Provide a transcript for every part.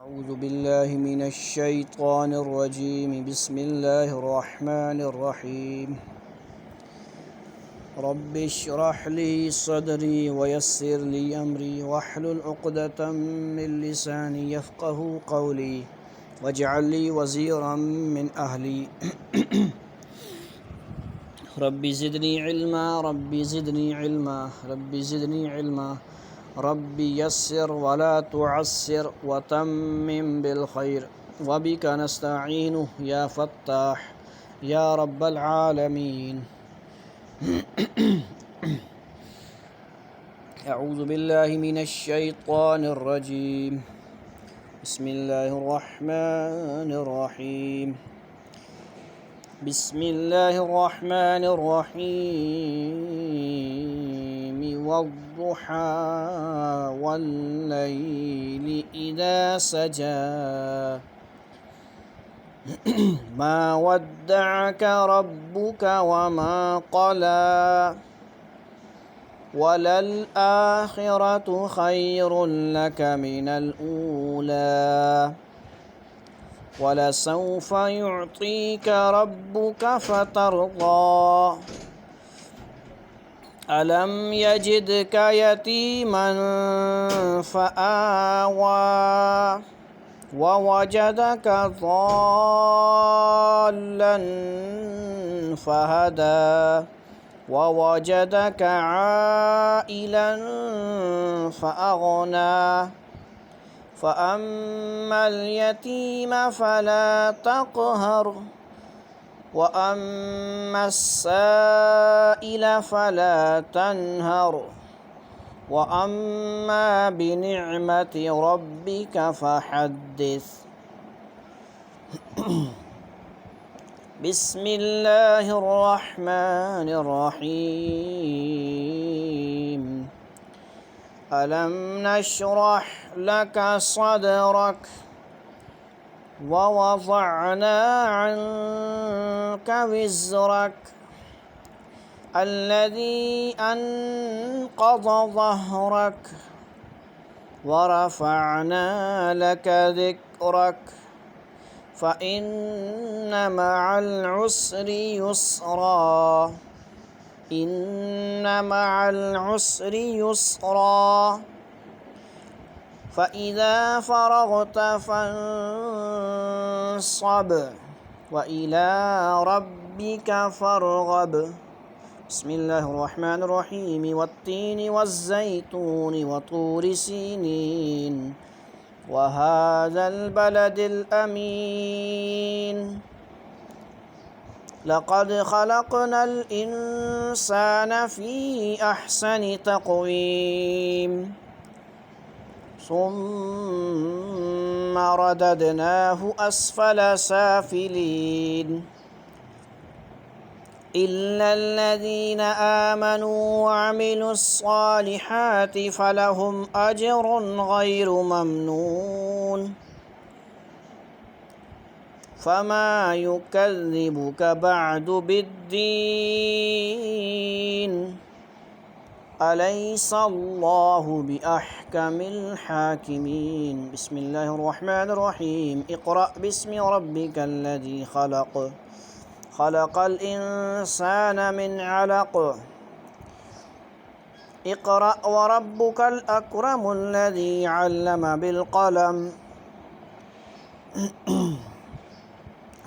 أعوذ بالله من الشيطان الرجيم بسم الله الرحمن الرحيم رب اشرح لي صدري ويسر لي أمري واحلل عقدة من لساني يفقه قولي واجعل لي وزيرا من أهلي رب زدني علما رب زدني علما رب زدني علما رب يسر ولا تعسر وتمم بالخير وبك نستعين يا فتاح يا رب العالمين أعوذ بالله من الشيطان الرجيم بسم الله الرحمن الرحيم بسم الله الرحمن الرحيم والضحى والليل إذا سجى ما ودعك ربك وما قلى وللآخرة خير لك من الأولى ولسوف يعطيك ربك فترضى ألم يجدك يتيما فآوى ووجدك ضالا فهدى ووجدك عائلا فأغنى فأما اليتيم فلا تقهر وأما السائل فلا تنهر وأما بنعمة ربك فحدث بسم الله الرحمن الرحيم ألم نشرح لك صدرك ووضعنا عنك وزرك الذي أنقض ظهرك ورفعنا لك ذكرك فإن مع العسر يسرا إن مع العسر يسرا فإذا فرغت فانصب وإلى ربك فارغب بسم الله الرحمن الرحيم والتين والزيتون وطور سينين وهذا البلد الأمين لقد خلقنا الإنسان في أحسن تقويم ثم رددناه أسفل سافلين إلا الذين آمنوا وعملوا الصالحات فلهم أجر غير ممنون فما يكذبك بعد بالدين أليس الله بأحكم الحاكمين بسم الله الرحمن الرحيم اقرأ باسم ربك الذي خلق خلق الإنسان من علق اقرأ وربك الأكرم الذي علم بالقلم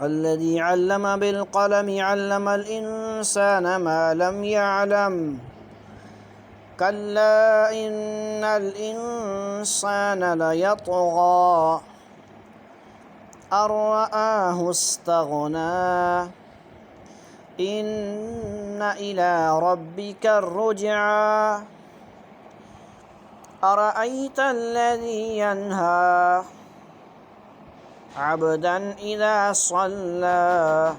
الذي علم بالقلم علم الإنسان ما لم يعلم كلا إن الإنسان ليطغى أن رآه استغنى إن إلى ربك الرجعى أرأيت الذي ينهى عبدا إذا صلى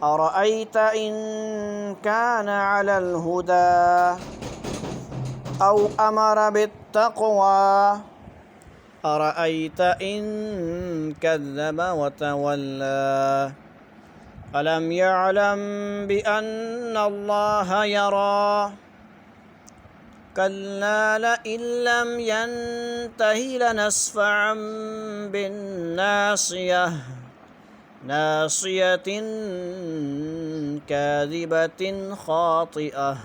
أرأيت إن كان على الهدى أو أمر بالتقوى أرأيت إن كذب وتولى ألم يعلم بأن الله يرى كلا لئن لم ينته لنسفعا بالناصية ناصية كاذبة خاطئة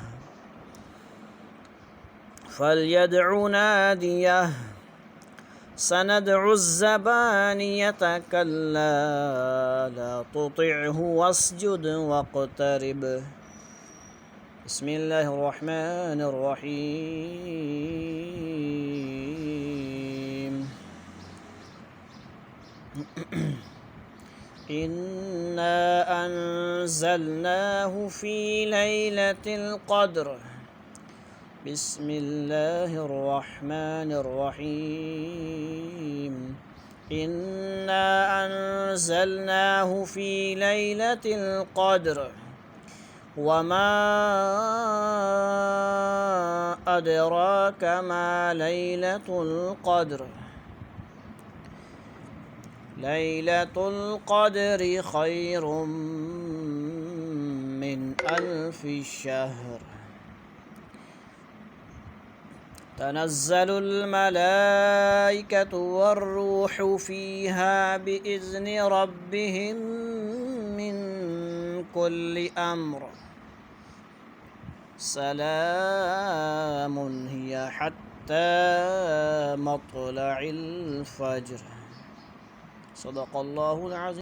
فليدع ناديه سندع الزبانية كلا لا تطعه واسجد واقترب بسم الله الرحمن الرحيم إنا أنزلناه في ليلة القدر بسم الله الرحمن الرحيم إنا أنزلناه في ليلة القدر وما أدراك ما ليلة القدر ليلة القدر خير من 1000 شهر تنزل الملائكة والروح فيها بإذن ربهم من كل أمر سلام هي حتى مطلع الفجر صدق الله العظيم.